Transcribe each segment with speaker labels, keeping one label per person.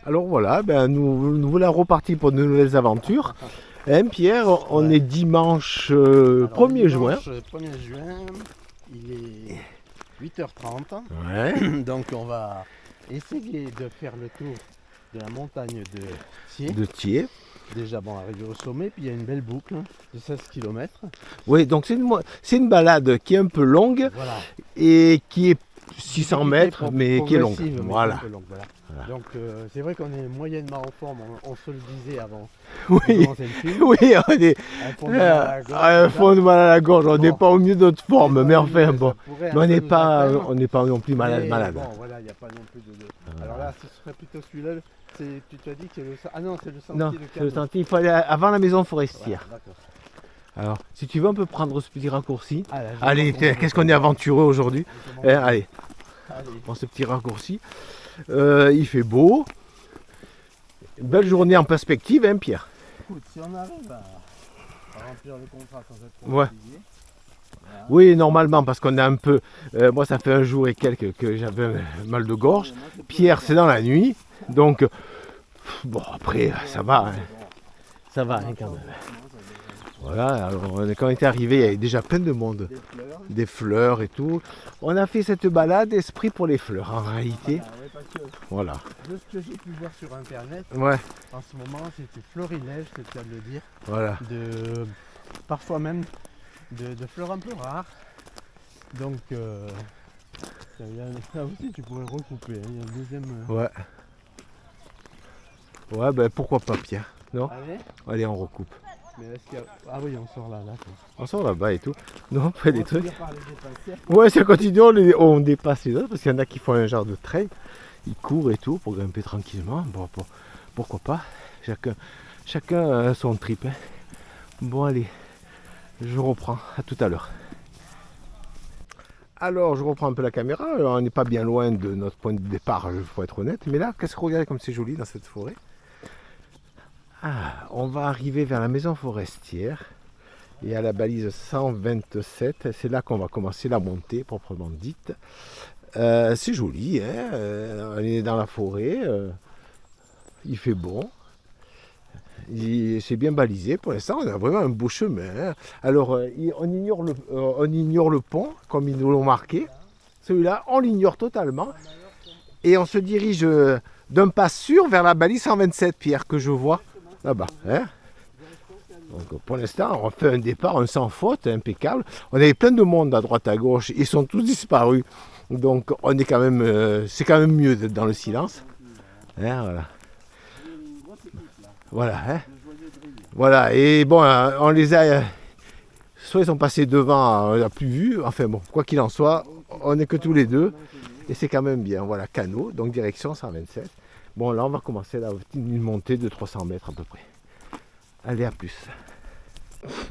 Speaker 1: Alors voilà, ben nous voilà repartis pour de nouvelles aventures. Hein, Pierre, on est dimanche
Speaker 2: Alors,
Speaker 1: 1er juin.
Speaker 2: dimanche 1er juin, il est 8h30.
Speaker 1: Ouais,
Speaker 2: Donc on va essayer de faire le tour de la montagne de Thiers.
Speaker 1: de Thiers.
Speaker 2: Déjà bon, arrivé au sommet, puis il y a une belle boucle de 16 km.
Speaker 1: Oui, donc c'est une balade qui est un peu longue
Speaker 2: Voilà.
Speaker 1: et qui est 600 mètres, mais qui est longue.
Speaker 2: Progressive, mais
Speaker 1: Voilà.
Speaker 2: un peu longue, voilà.
Speaker 1: Voilà.
Speaker 2: Donc c'est vrai qu'on est moyennement en forme, on se le disait avant de
Speaker 1: Oui,
Speaker 2: commencer le film.
Speaker 1: oui, on est
Speaker 2: Un fond de mal à la gorge,
Speaker 1: à un
Speaker 2: tout ça.
Speaker 1: fond de mal à la gorge, on n'est
Speaker 2: Bon.
Speaker 1: pas au mieux de notre forme, mais enfin
Speaker 2: ça
Speaker 1: bon.
Speaker 2: pourrait un
Speaker 1: Mais on
Speaker 2: peu
Speaker 1: n'est
Speaker 2: nous
Speaker 1: pas,
Speaker 2: atteindre.
Speaker 1: non plus malade.
Speaker 2: Mais bon, voilà, il n'y a pas non plus de... Alors là, ce serait plutôt celui-là. Tu t'as dit que c'est le... Ah non, c'est le sentier
Speaker 1: Non,
Speaker 2: de
Speaker 1: c'est le
Speaker 2: Carnot.
Speaker 1: sentier, il faut aller avant la maison
Speaker 2: Voilà,
Speaker 1: forestière.
Speaker 2: d'accord.
Speaker 1: Alors, si tu veux, on peut prendre ce petit raccourci.
Speaker 2: Ah, là, je
Speaker 1: Allez,
Speaker 2: pense qu'on
Speaker 1: qu'est-ce qu'on est aventureux aujourd'hui.
Speaker 2: peut-
Speaker 1: Hein, allez,
Speaker 2: Allez.
Speaker 1: on prend ce petit raccourci. Il fait beau. Une belle journée en perspective, hein, Pierre.
Speaker 2: Écoute, si on arrive à remplir le contrat sans être trop
Speaker 1: Ouais.
Speaker 2: fatigué, voilà.
Speaker 1: Oui, normalement, parce qu'on a un peu... moi, ça fait un jour et quelques que j'avais mal de gorge.
Speaker 2: Moi, c'est plus
Speaker 1: Pierre,
Speaker 2: longtemps.
Speaker 1: c'est dans la nuit. Donc, bon, après, ça va. Hein. Ça va, hein, quand même. Voilà, alors, quand on était arrivé, il y avait déjà plein de monde.
Speaker 2: Des fleurs.
Speaker 1: Des fleurs et tout. On a fait cette balade esprit pour les fleurs, en réalité.
Speaker 2: Voilà, ouais, parce que
Speaker 1: Voilà.
Speaker 2: de ce que j'ai pu voir sur internet,
Speaker 1: Ouais,
Speaker 2: en ce moment, c'était florilège, c'est le cas de le dire,
Speaker 1: voilà.
Speaker 2: de parfois même de fleurs un peu rares. Donc, ça aussi, tu pourrais recouper. Hein, il y a le deuxième.
Speaker 1: Ouais. Ouais, ben pourquoi pas, Pierre. Non?
Speaker 2: Allez.
Speaker 1: Allez, on recoupe.
Speaker 2: Mais est-ce qu'il y a... Ah oui, on sort là, d'accord.
Speaker 1: On sort là-bas et tout. Non, on fait des
Speaker 2: On va
Speaker 1: trucs.
Speaker 2: finir par les dépasser.
Speaker 1: Ouais, ça continue, on dépasse les autres parce qu'il y en a qui font un genre de trail. Ils courent et tout pour grimper tranquillement. Bon, pourquoi pas. Chacun a son trip. Hein. Bon, allez, je reprends. À tout à l'heure. Alors, je reprends un peu la caméra. Alors, on n'est pas bien loin de notre point de départ, il faut être honnête. Mais là, qu'est-ce que regardez comme c'est joli dans cette forêt. Ah, on va arriver vers la maison forestière. Et à la balise 127, c'est là qu'on va commencer la montée proprement dite. C'est joli, hein, on est dans la forêt, il fait bon, c'est bien balisé pour l'instant, on a vraiment un beau chemin. Hein. Alors on ignore le pont, comme ils nous l'ont marqué, celui-là on l'ignore totalement, et on se dirige d'un pas sûr vers la balise 127, Pierre, que je vois là-bas. Hein. Donc pour l'instant, on fait un départ, un sans faute, impeccable. On avait plein de monde à droite à gauche, ils sont tous disparus. Donc on est quand même, c'est quand même mieux d'être dans le silence. Hein, voilà. Voilà, hein. Voilà. Et bon, on les a, soit ils sont passés devant, on n'a plus vu. Enfin bon, quoi qu'il en soit, on n'est que tous les deux. Et c'est quand même bien. Voilà, canot, donc direction 127. Bon, là on va commencer une montée de 300 mètres à peu près. Allez, à plus.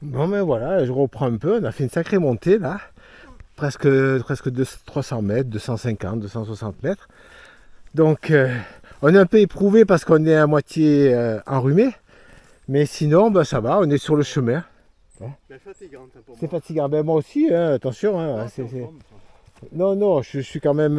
Speaker 1: Bon, mais voilà, je reprends un peu. On a fait une sacrée montée là. Presque 300 mètres, 250, 260 mètres. Donc, on est un peu éprouvé parce qu'on est à moitié enrhumé. Mais sinon, ben, ça va, on est sur le chemin.
Speaker 2: Mais fatigante pour moi.
Speaker 1: C'est fatigant. Ben, moi aussi, hein, attention. Hein, Non, je suis quand même...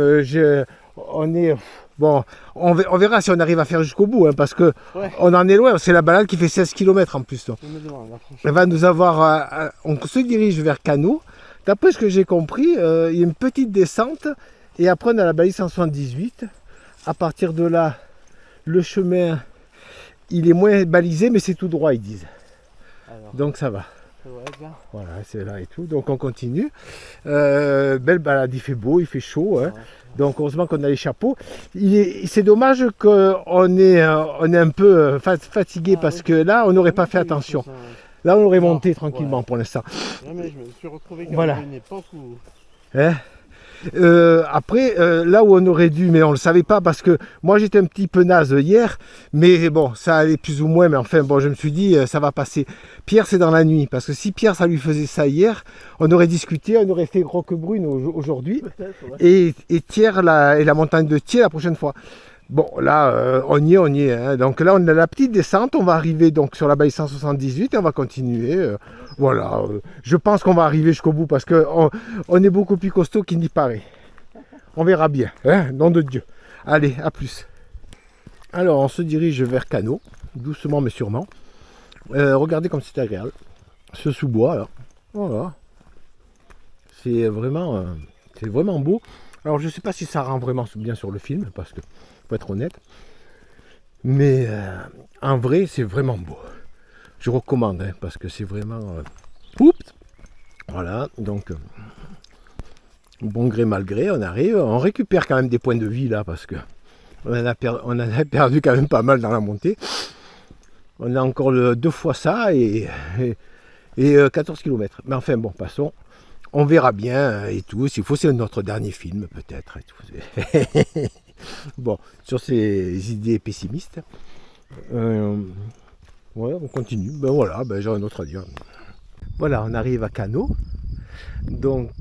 Speaker 1: on est... Bon, on verra si on arrive à faire jusqu'au bout, hein, parce que
Speaker 2: Ouais.
Speaker 1: on en est loin. C'est la balade qui fait 16 km en plus. Donc.
Speaker 2: Je me demande, là, franchement.
Speaker 1: Elle va nous avoir... on se dirige vers Canot. D'après ce que j'ai compris, il y a une petite descente. Et après, on a la balise 178. À partir de là, le chemin, il est moins balisé, mais c'est tout droit, ils disent.
Speaker 2: Alors,
Speaker 1: Donc ça va.
Speaker 2: ouais, bien.
Speaker 1: Voilà, c'est là et tout. Donc on continue. Belle balade, il fait beau, il fait chaud. Hein.
Speaker 2: Ouais.
Speaker 1: Donc heureusement qu'on a les chapeaux. C'est dommage qu'on est un peu fatigué
Speaker 2: Ah,
Speaker 1: parce
Speaker 2: oui.
Speaker 1: que là, on n'aurait pas fait attention. Là, on aurait
Speaker 2: Non,
Speaker 1: monté tranquillement
Speaker 2: ouais.
Speaker 1: pour l'instant.
Speaker 2: Non, mais je me suis retrouvé quand
Speaker 1: Voilà.
Speaker 2: même à une époque où...
Speaker 1: Hein. Après, là où on aurait dû, mais on ne le savait pas parce que moi j'étais un petit peu naze hier, mais bon, ça allait plus ou moins, mais enfin bon, je me suis dit, ça va passer. Pierre, c'est dans la nuit, parce que si Pierre, ça lui faisait ça hier, on aurait discuté, on aurait fait Roquebrune aujourd'hui,
Speaker 2: Peut-être, ouais.
Speaker 1: et Thiers, et la montagne de Thiers la prochaine fois. Bon, là, on y est. Hein. Donc là, on a la petite descente, on va arriver donc sur la baille 178 et on va continuer. Voilà, je pense qu'on va arriver jusqu'au bout parce qu'on est beaucoup plus costaud qu'il n'y paraît. On verra bien, hein, nom de Dieu. Allez, à plus. Alors on se dirige vers Cano, doucement mais sûrement. Regardez comme c'est agréable. Ce sous-bois là. Voilà. C'est vraiment beau. Alors je ne sais pas si ça rend vraiment bien sur le film, parce que faut être honnête. Mais en vrai c'est vraiment beau. Je recommande hein, parce que c'est vraiment. Oups. Voilà, donc bon gré mal gré, on arrive, on récupère quand même des points de vie là parce que on en a perdu quand même pas mal dans la montée. On a encore 2 fois ça et 14 km. Mais enfin bon, passons. On verra bien et tout. S'il faut, c'est notre dernier film peut-être. Et tout. Bon, sur ces idées pessimistes. Ouais, on continue. Ben voilà, ben j'ai un autre à dire. Voilà, on arrive à Cano. Donc,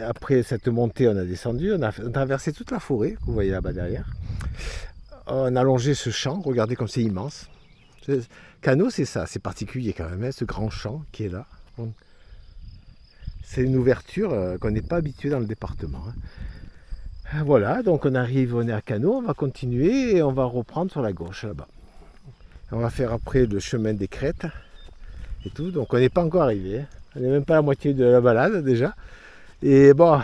Speaker 1: après cette montée, on a descendu, on a traversé toute la forêt que vous voyez là-bas derrière. On a longé ce champ, regardez comme c'est immense. Cano, c'est ça, c'est particulier quand même, hein, ce grand champ qui est là. C'est une ouverture qu'on n'est pas habitué dans le département. Hein. Voilà, donc on est à Cano, on va continuer et on va reprendre sur la gauche là-bas. On va faire après le chemin des crêtes et tout, donc on n'est pas encore arrivé. Hein. On n'est même pas à la moitié de la balade déjà. Et bon,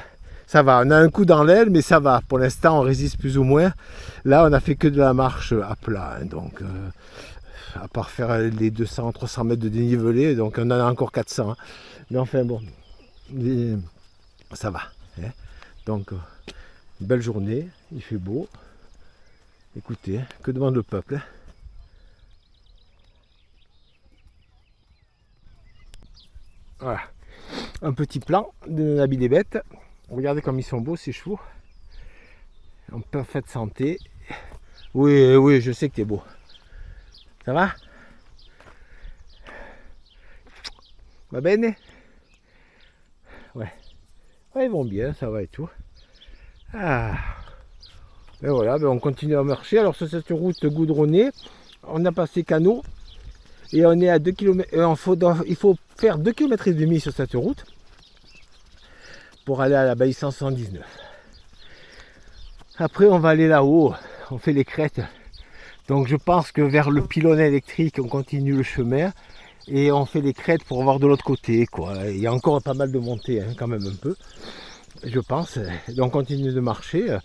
Speaker 1: ça va, on a un coup dans l'aile, mais ça va. Pour l'instant, on résiste plus ou moins. Là, on n'a fait que de la marche à plat. Hein, donc, à part faire les 200-300 mètres de dénivelé, donc on en a encore 400. Hein. Mais enfin, bon, ça va. Hein. Donc, belle journée, il fait beau. Écoutez, que demande le peuple hein. Voilà, un petit plan de Nabil des bêtes. Regardez comme ils sont beaux ces chevaux. En parfaite santé. Oui, oui, je sais que t'es beau. Ça va? Va bene? Ouais. Ouais, ils vont bien, ça va et tout. Ah. Et voilà, ben on continue à marcher. Alors sur cette route goudronnée, on a passé Cano. Et on est à 2 km. Il faut faire 2 km et demi sur cette route pour aller à la baie 179. Après, on va aller là-haut. On fait les crêtes. Donc, je pense que vers le pylône électrique, on continue le chemin et on fait les crêtes pour voir de l'autre côté, quoi. Il y a encore pas mal de montées, hein, quand même un peu. Je pense. Donc, on continue de marcher.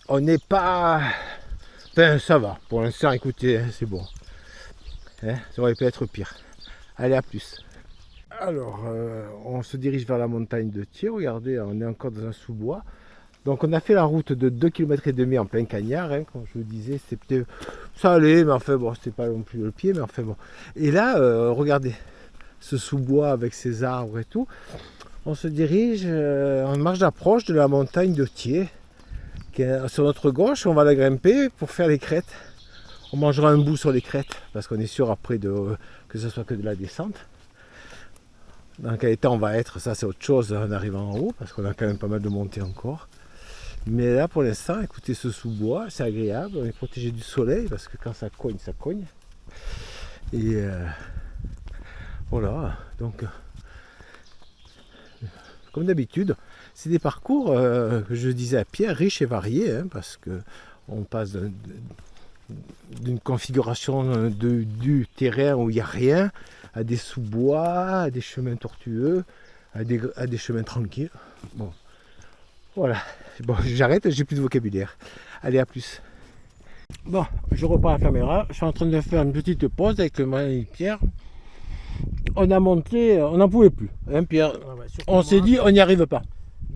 Speaker 1: On n'est pas. Enfin, ça va. Pour l'instant, écoutez, hein, c'est bon. Hein, ça aurait pu être pire. Allez, à plus. Alors, on se dirige vers la montagne de Thiers. Regardez, on est encore dans un sous-bois. Donc, on a fait la route de 2 km et demi en plein cagnard. Hein, comme je vous disais, c'était ça allait, mais enfin bon, c'était pas non plus le pied, mais enfin bon. Et là, regardez, ce sous-bois avec ses arbres et tout. On se dirige en marche d'approche de la montagne de Thiers, qui est sur notre gauche. On va la grimper pour faire les crêtes. On mangera un bout sur les crêtes parce qu'on est sûr après que ce soit que de la descente. Dans quel état on va être, ça c'est autre chose en arrivant en haut parce qu'on a quand même pas mal de montées encore. Mais là pour l'instant, écoutez ce sous-bois, c'est agréable, on est protégé du soleil parce que quand ça cogne, ça cogne. Et voilà, donc comme d'habitude, c'est des parcours que je disais à Pierre, riches et variés, hein, parce que on passe d'une configuration du terrain où il n'y a rien, à des sous-bois, à des chemins tortueux, à des chemins tranquilles. Bon, voilà. Bon, j'arrête, j'ai plus de vocabulaire. Allez, à plus. Bon, je reprends la caméra. Je suis en train de faire une petite pause avec le mari Pierre. On a monté, on n'en pouvait plus. Hein, Pierre, ouais, on s'est dit, on n'y arrive pas.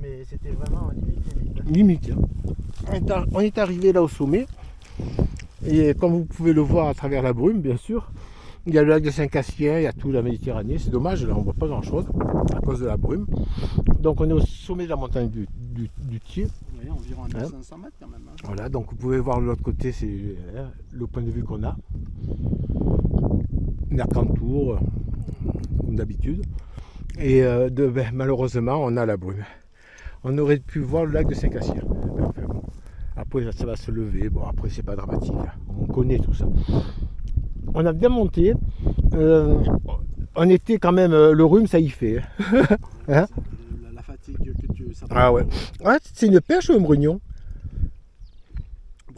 Speaker 2: Mais c'était vraiment limite.
Speaker 1: Limite. Hein. On est arrivé là au sommet. Et comme vous pouvez le voir à travers la brume, bien sûr, il y a le lac de Saint-Cassien, il y a toute la Méditerranée. C'est dommage, là on ne voit pas grand-chose à cause de la brume. Donc on est au sommet de la montagne du Thiers.
Speaker 2: Oui, environ à 500 mètres quand même. Hein.
Speaker 1: Voilà, donc vous pouvez voir de l'autre côté, c'est le point de vue qu'on a. Mercantour, comme d'habitude. Et malheureusement, on a la brume. On aurait pu voir le lac de Saint-Cassien. Enfin, bon. Après, ça va se lever. Bon, après, c'est pas dramatique. On connaît tout ça. On a bien monté. On était quand même... le rhume, ça y fait. Hein,
Speaker 2: la fatigue que tu...
Speaker 1: Ah ouais. Ouais, c'est une perche ou un brugnon?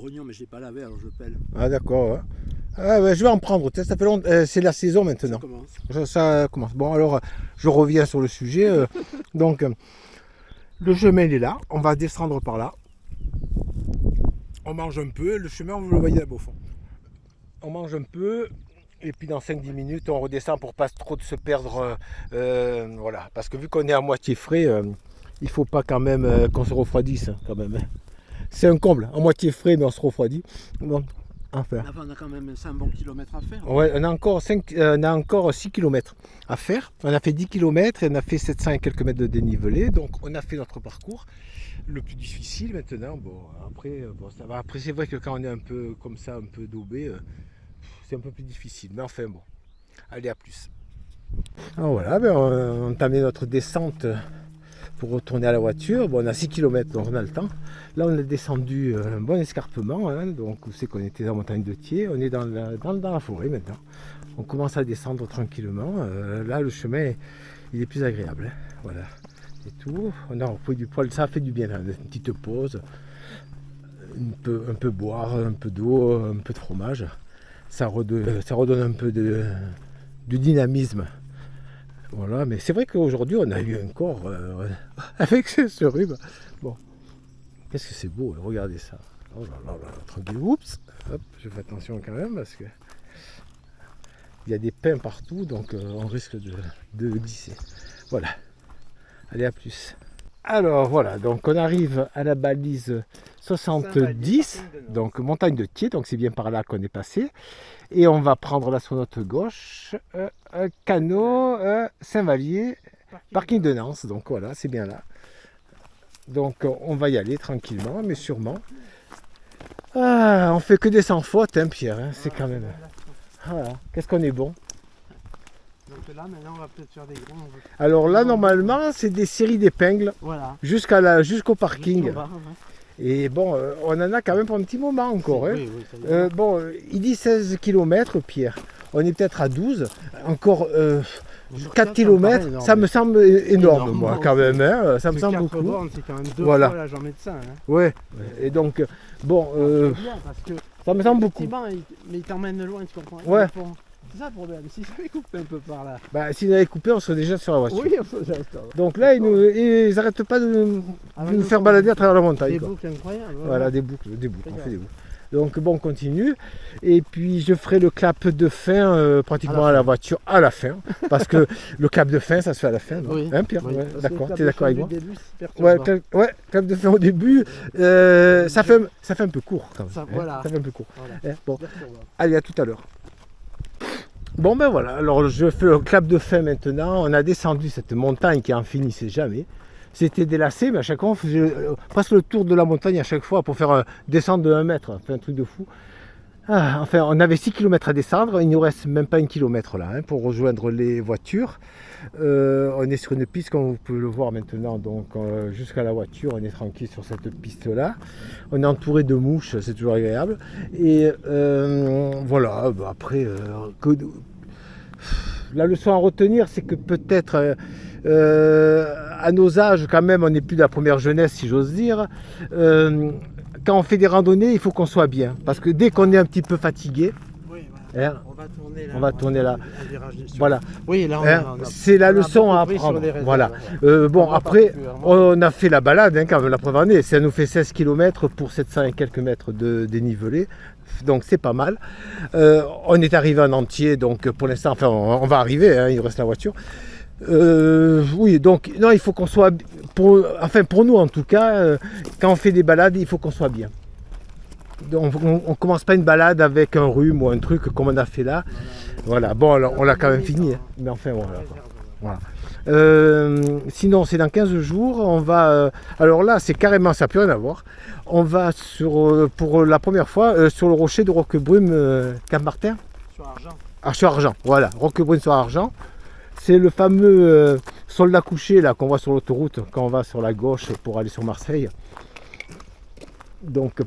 Speaker 2: brognon, mais je l'ai pas lavé, alors je pèle.
Speaker 1: Ah d'accord. Ouais. Ah, ouais, je vais en prendre. Ça fait longtemps. C'est la saison maintenant.
Speaker 2: Ça commence.
Speaker 1: Ça commence. Bon alors, je reviens sur le sujet. Donc, le chemin il est là. On va descendre par là. On mange un peu. Le chemin, vous le voyez là-bas au fond. On mange un peu. Et puis dans 5-10 minutes, on redescend pour pas trop de se perdre. Voilà. Parce que vu qu'on est à moitié frais, il faut pas quand même qu'on se refroidisse. Quand même. C'est un comble. À moitié frais, mais on se refroidit. Bon. Enfin.
Speaker 2: On a quand même 5 bons kilomètres à faire.
Speaker 1: Ouais, on a encore 6 km à faire. On a fait 10 km et on a fait 700 et quelques mètres de dénivelé. Donc on a fait notre parcours. Le plus difficile maintenant. Bon, après, ça va. Après, c'est vrai que quand on est un peu comme ça, un peu daubé, c'est un peu plus difficile. Mais enfin bon. Allez, à plus. Alors voilà, on a entamé notre descente pour retourner à la voiture. Bon, on a 6 km, donc on a le temps. Là, on a descendu un bon escarpement, hein, donc c'est qu'on était dans la montagne de Thiers. On est dans la forêt maintenant. On commence à descendre tranquillement. Là, le chemin, il est plus agréable. Hein. Voilà, c'est tout. On a repris du poil, ça a fait du bien. Hein, une petite pause, un peu boire, un peu d'eau, un peu de fromage. Ça redonne un peu de dynamisme. Voilà, mais c'est vrai qu'aujourd'hui on a eu un corps avec ce rhume. Bon, qu'est-ce que c'est beau, regardez ça. Oh là là là, tranquille, oups, hop, je fais attention quand même parce que il y a des pins partout, donc on risque de glisser. Voilà, allez, à plus. Alors voilà, donc on arrive à la balise 70, donc montagne de Thiers, donc c'est bien par là qu'on est passé. Et on va prendre là sur notre gauche, canot Saint-Vallier, parking de Nance. Donc voilà, c'est bien là. Donc on va y aller tranquillement, mais sûrement. Ah, on fait que des sans faute, hein, Pierre. Hein, c'est quand même. Voilà, qu'est-ce qu'on est bon.
Speaker 2: Donc là, maintenant, on va peut-être faire des gros.
Speaker 1: Alors là, normalement, c'est des séries d'épingles
Speaker 2: voilà.
Speaker 1: Jusqu'au parking.
Speaker 2: Jusqu'au bar, ouais.
Speaker 1: Et bon, on en a quand même pour un petit moment encore. Hein.
Speaker 2: Oui, oui,
Speaker 1: bon, il dit 16 km, Pierre. On est peut-être à 12. Encore 4 km, ça me semble énorme, moi, quand même. Hein. Ça me semble beaucoup.
Speaker 2: Bornes, c'est quand même 2
Speaker 1: voilà.
Speaker 2: fois l'âge en médecin. Hein.
Speaker 1: Ouais. Et donc, bon,
Speaker 2: bien parce que
Speaker 1: ça me semble beaucoup.
Speaker 2: Mais il t'emmène loin, tu comprends?
Speaker 1: Ouais.
Speaker 2: C'est ça le problème. Si ça avait coupé un peu par là.
Speaker 1: Bah, s'il avait coupé, on serait déjà sur la voiture.
Speaker 2: Oui, on serait déjà.
Speaker 1: Donc là, ils n'arrêtent pas de nous faire balader à travers la montagne.
Speaker 2: Des
Speaker 1: quoi.
Speaker 2: boucles incroyables.
Speaker 1: Voilà, des boucles, on fait des boucles. Donc bon, on continue. Et puis je ferai le clap de fin pratiquement à la voiture à la fin. Parce que le clap de fin, ça se fait à la fin. Non
Speaker 2: oui.
Speaker 1: Hein, Pierre
Speaker 2: oui.
Speaker 1: Ouais, d'accord, tu es d'accord avec moi?
Speaker 2: Début,
Speaker 1: clap de fin au début, ça fait un peu court quand même.
Speaker 2: Ça, voilà.
Speaker 1: Ça fait un peu court.
Speaker 2: Voilà.
Speaker 1: Bon. Allez, à tout à l'heure. Bon ben voilà, alors je fais le clap de fin maintenant. On a descendu cette montagne qui en finissait jamais. C'était délacé, mais à chaque fois on faisait presque le tour de la montagne à chaque fois pour faire descendre de 1 mètre. Enfin, un truc de fou. Enfin, on avait 6 km à descendre, il ne nous reste même pas 1 km là hein, pour rejoindre les voitures. On est sur une piste comme vous pouvez le voir maintenant, donc jusqu'à la voiture, on est tranquille sur cette piste là. On est entouré de mouches, c'est toujours agréable. Et voilà, bah après, la leçon à retenir, c'est que peut-être à nos âges, quand même, on n'est plus de la première jeunesse, si j'ose dire. Quand on fait des randonnées, il faut qu'on soit bien. Parce que dès qu'on est un petit peu fatigué,
Speaker 2: oui, voilà.
Speaker 1: hein,
Speaker 2: on va tourner là.
Speaker 1: Voilà.
Speaker 2: Oui, là,
Speaker 1: c'est la leçon à apprendre. Voilà. Bon, après, on a fait la balade hein, quand même la première année. Ça nous fait 16 km pour 700 et quelques mètres de dénivelé. Donc c'est pas mal. On est arrivé en entier, donc pour l'instant, enfin, on va arriver, hein, il reste la voiture. Oui, donc non, il faut qu'on soit, pour nous en tout cas, quand on fait des balades, il faut qu'on soit bien. Donc, on commence pas une balade avec un rhume ou un truc comme on a fait là. Voilà, bon, alors, on l'a quand même fini, hein. Mais enfin voilà. Sinon, c'est dans 15 jours, on va. Alors là, c'est carrément, ça n'a plus rien à voir. On va pour la première fois sur le rocher de Roquebrune, Cap-Martin.
Speaker 2: Sur Argent.
Speaker 1: Sur Argent, voilà, Roquebrune sur Argent. C'est le fameux soldat couché là qu'on voit sur l'autoroute quand on va sur la gauche pour aller sur Marseille. Donc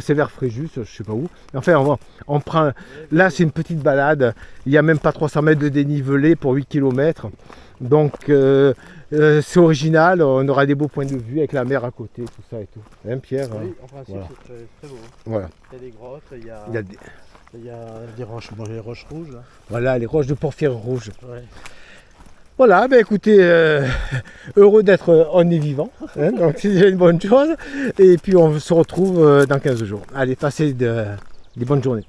Speaker 1: c'est vers Fréjus, je ne sais pas où. Enfin on prend. Là c'est une petite balade. Il n'y a même pas 300 mètres de dénivelé pour 8 km. Donc c'est original, on aura des beaux points de vue avec la mer à côté, tout ça et tout. Hein, Pierre?
Speaker 2: Oui, en principe,
Speaker 1: Voilà.
Speaker 2: c'est très beau.
Speaker 1: Voilà.
Speaker 2: Il y a des grottes,
Speaker 1: Il y a
Speaker 2: des roches, bon, les roches rouges. Là.
Speaker 1: voilà, les roches de porphyre rouge.
Speaker 2: Ouais.
Speaker 1: Voilà, ben écoutez, heureux d'être on est vivant, hein, donc c'est déjà une bonne chose. Et puis on se retrouve dans 15 jours. Allez, passez des bonnes journées.